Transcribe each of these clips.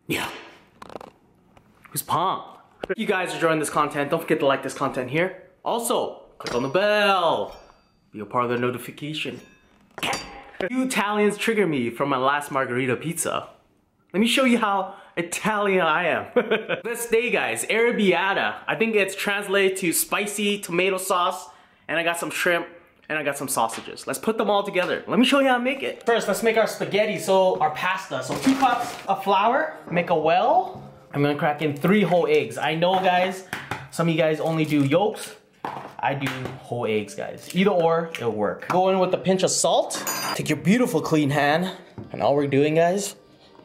Yeah. Who's Pong? If you guys are enjoying this content, don't forget to like this content here. Also, click on the bell. Be a part of the notification. You Italians trigger me from my last margarita pizza. Let me show you how Italian I am. This day, guys, arrabiata. I think it's translated to spicy tomato sauce. And I got some shrimp and I got some sausages. Let's put them all together. Let me show you how to make it. First, let's make our spaghetti, so our pasta. So 2 cups of flour, make a well. I'm gonna crack in 3 whole eggs. I know, guys, some of you guys only do yolks. I do whole eggs, guys. Either or, it'll work. Go in with a pinch of salt. Take your beautiful clean hand. And all we're doing, guys,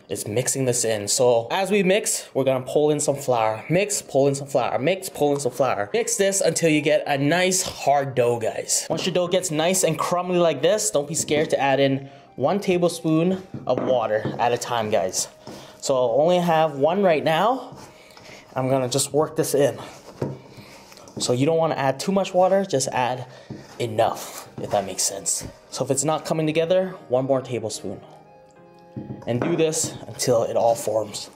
is mixing this in. So as we mix, we're gonna pull in some flour. Mix, pull in some flour. Mix, pull in some flour. Mix this until you get a nice hard dough, guys. Once your dough gets nice and crumbly like this, don't be scared to add in 1 tablespoon of water at a time, guys. So I only have 1 right now. I'm gonna just work this in. So you don't wanna add too much water, just add enough, if that makes sense. So if it's not coming together, 1 more tablespoon. And do this until it all forms.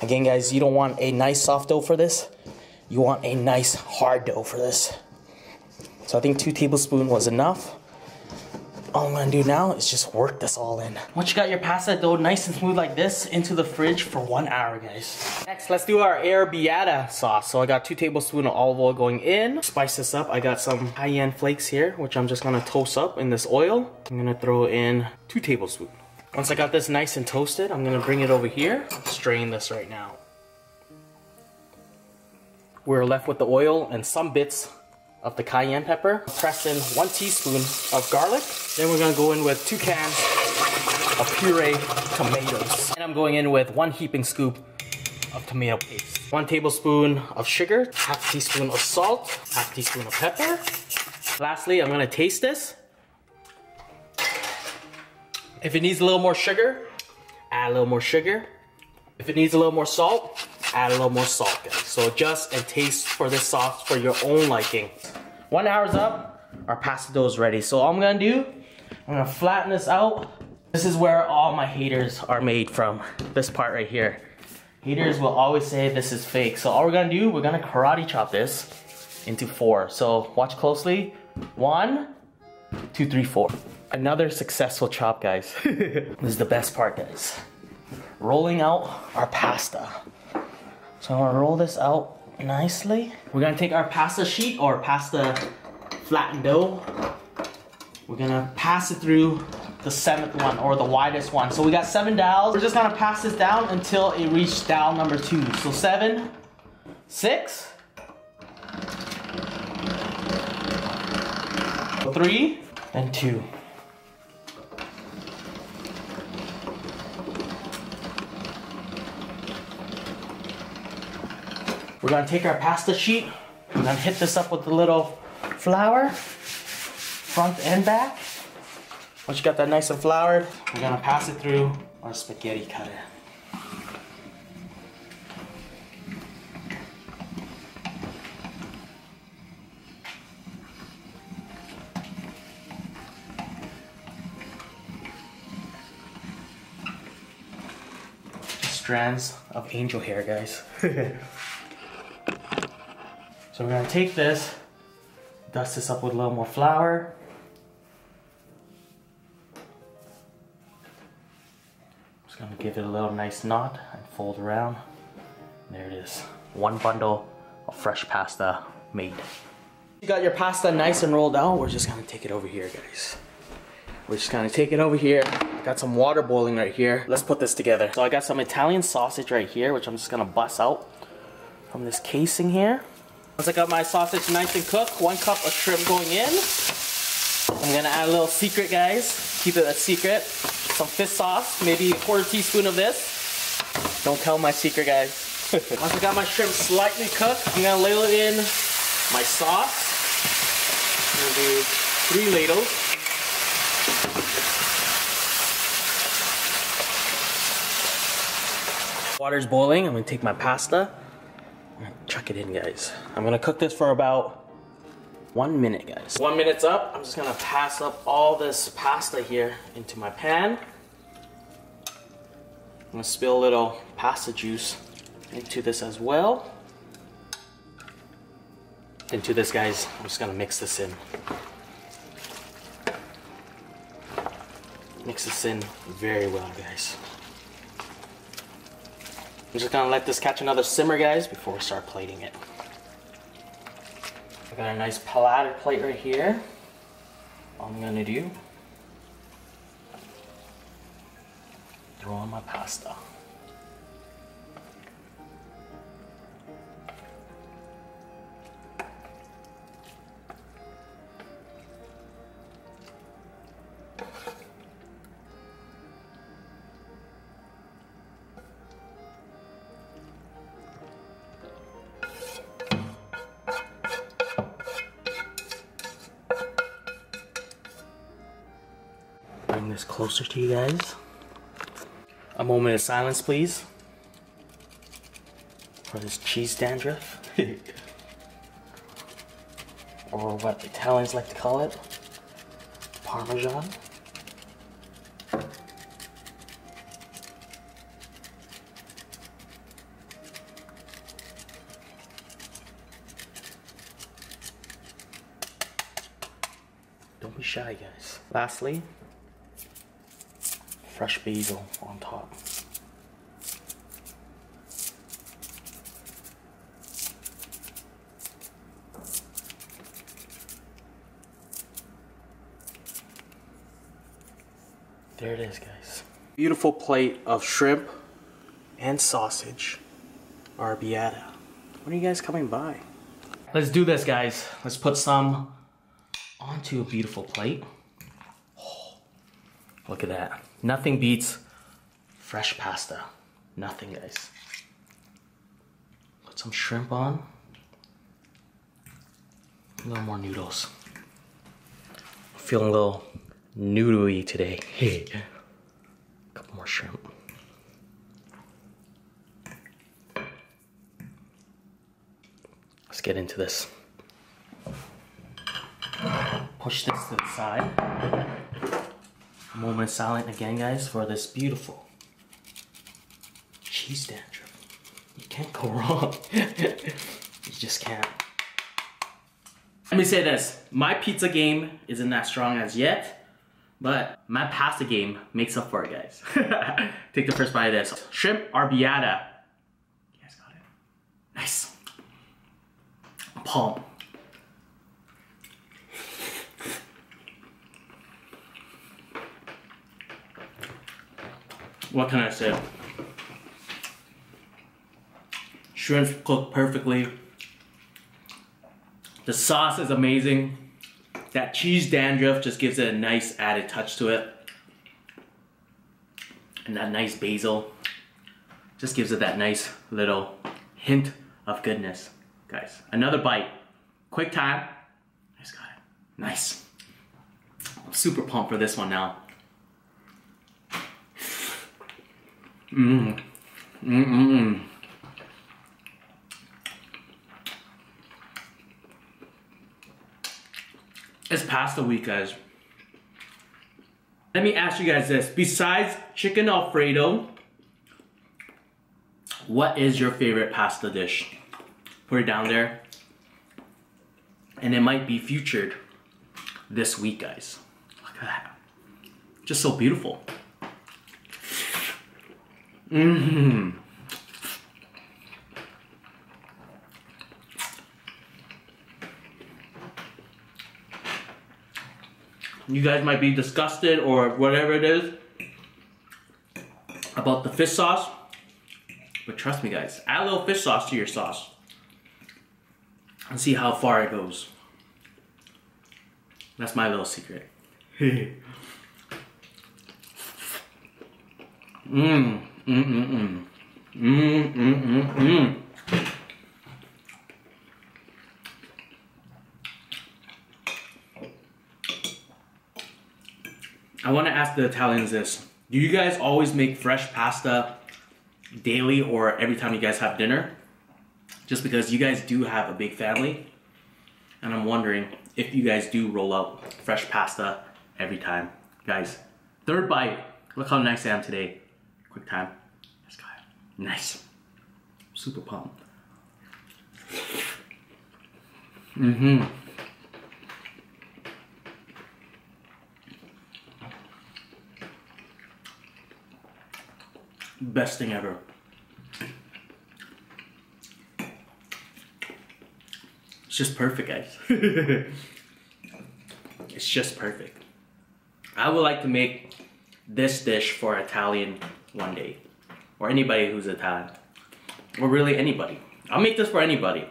Again, guys, you don't want a nice soft dough for this. You want a nice hard dough for this. So I think 2 tablespoons was enough. All I'm gonna do now is just work this all in. Once you got your pasta dough nice and smooth like this, into the fridge for 1 hour, guys. Next, let's do our arrabiata sauce. So I got 2 tablespoons of olive oil going in. Spice this up. I got some cayenne flakes here, which I'm just gonna toast up in this oil. I'm gonna throw in 2 tablespoons. Once I got this nice and toasted, I'm gonna bring it over here. Strain this right now. We're left with the oil and some bits of the cayenne pepper. Press in 1 teaspoon of garlic. Then we're gonna go in with 2 cans of pureed tomatoes. And I'm going in with 1 heaping scoop of tomato paste. 1 tablespoon of sugar, 1/2 teaspoon of salt, 1/2 teaspoon of pepper. Lastly, I'm gonna taste this. If it needs a little more sugar, add a little more sugar. If it needs a little more salt, add a little more salt, guys. So adjust and taste for this sauce for your own liking. 1 hour's up, our pasta dough is ready. So all I'm gonna do, I'm gonna flatten this out. This is where all my haters are made from, this part right here. Haters will always say this is fake. So all we're gonna do, we're gonna karate chop this into 4. So watch closely. 1, 2, 3, 4. Another successful chop, guys. This is the best part, guys. Rolling out our pasta. So I'm gonna roll this out nicely. We're gonna take our pasta sheet or pasta flattened dough. We're gonna pass it through the 7th one or the widest one. So we got 7 dowels. We're just gonna pass this down until it reaches dowel number 2. So 7, 6, 3, and 2. We're gonna take our pasta sheet, we're gonna hit this up with a little flour, front and back. Once you got that nice and floured, we're gonna pass it through our spaghetti cutter. Strands of angel hair, guys. So we're gonna take this, dust this up with a little more flour. Just gonna give it a little nice knot and fold around. There it is. 1 bundle of fresh pasta made. You got your pasta nice and rolled out. We're just gonna take it over here, guys. We're just gonna take it over here. Got some water boiling right here. Let's put this together. So I got some Italian sausage right here, which I'm just gonna bust out from this casing here. Once I got my sausage nice and cooked, 1 cup of shrimp going in. I'm gonna add a little secret, guys. Keep it a secret. Some fish sauce, maybe 1/4 teaspoon of this. Don't tell my secret, guys. Once I got my shrimp slightly cooked, I'm gonna ladle in my sauce. I'm gonna do 3 ladles. Water's boiling. I'm gonna take my pasta. I'm gonna chuck it in, guys. I'm gonna cook this for about 1 minute, guys. 1 minute's up. I'm just gonna pass up all this pasta here into my pan. I'm gonna spill a little pasta juice into this as well. Into this, guys, I'm just gonna mix this in. Mix this in very well, guys. I'm just gonna let this catch another simmer, guys, before we start plating it. I got a nice platter plate right here. All I'm gonna do, throw on my pasta. Bring this closer to you guys. A moment of silence, please, for this cheese dandruff. Or what Italians like to call it, Parmesan. Don't be shy, guys. Lastly, fresh basil on top. There it is, guys. Beautiful plate of shrimp and sausage. Arrabbiata. When are you guys coming by? Let's do this, guys. Let's put some onto a beautiful plate. Oh, look at that. Nothing beats fresh pasta. Nothing, guys. Put some shrimp on. A little more noodles. Feeling a little noodly today. Hey, a couple more shrimp. Let's get into this. Push this to the side. A moment of silence again, guys, for this beautiful cheese dandruff. You can't go wrong. You just can't. Let me say this. My pizza game isn't that strong as yet, but my pasta game makes up for it, guys. Take the first bite of this. Shrimp arrabbiata. You guys got it? Nice. Palm. What can I say? Shrimp cooked perfectly. The sauce is amazing. That cheese dandruff just gives it a nice added touch to it. And that nice basil just gives it that nice little hint of goodness. Guys, another bite. Quick time. I just got it. Nice. I'm super pumped for this one now. It's pasta week, guys. Let me ask you guys this. Besides chicken Alfredo, what is your favorite pasta dish? Put it down there. And it might be featured this week, guys. Look at that. Just so beautiful. You guys might be disgusted or whatever it is about the fish sauce, but trust me, guys, add a little fish sauce to your sauce and see how far it goes. That's my little secret. I want to ask the Italians this. Do you guys always make fresh pasta daily or every time you guys have dinner? Just because you guys do have a big family. And I'm wondering if you guys do roll out fresh pasta every time. Guys, third bite. Look how nice I am today. Quick time. Nice. Super pumped. Best thing ever. It's just perfect, guys. It's just perfect. I would like to make this dish for Italian one day. Or anybody who's Italian. Or really anybody. I'll make this for anybody.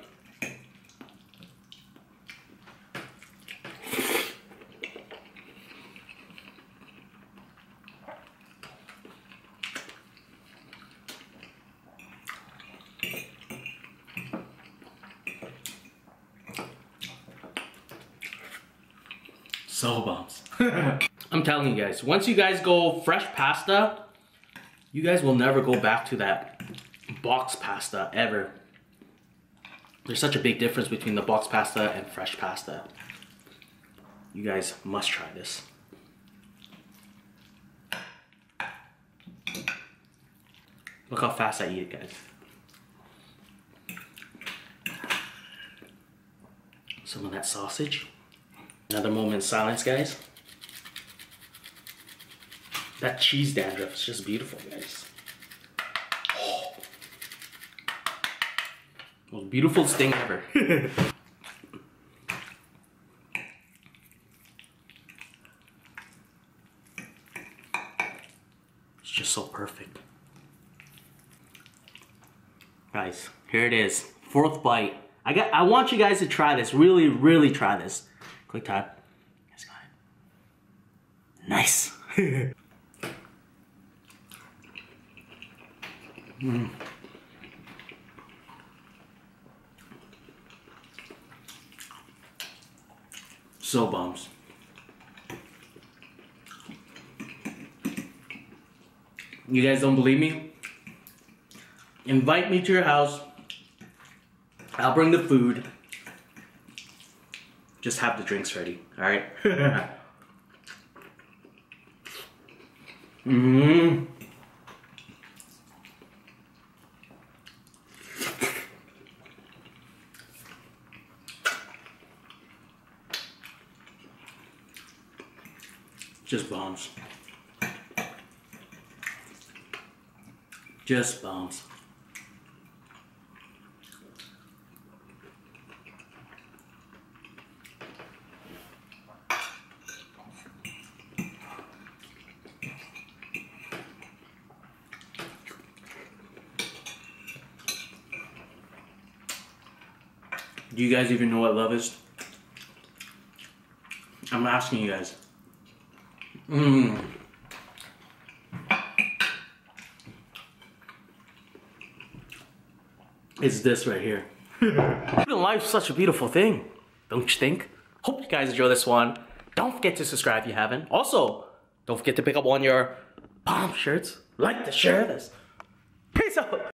So bombs. I'm telling you guys, once you guys go fresh pasta, you guys will never go back to that box pasta ever. There's such a big difference between the box pasta and fresh pasta. You guys must try this. Look how fast I eat it, guys. Some of that sausage. Another moment in silence, guys. That cheese dandruff is just beautiful, guys. Oh. Most beautiful thing ever. It's just so perfect. Guys, here it is. 4th bite. I want you guys to try this. Really, really try this. Quick tap. Yes, got it. Nice. So bombs. You guys don't believe me? Invite me to your house. I'll bring the food. Just have the drinks ready, alright? Just bombs. Just bombs. Do you guys even know what love is? I'm asking you guys. It's this right here. Life's such a beautiful thing, don't you think? Hope you guys enjoy this one. Don't forget to subscribe if you haven't. Also, don't forget to pick up one of your bomb shirts. Like the share this. Peace out.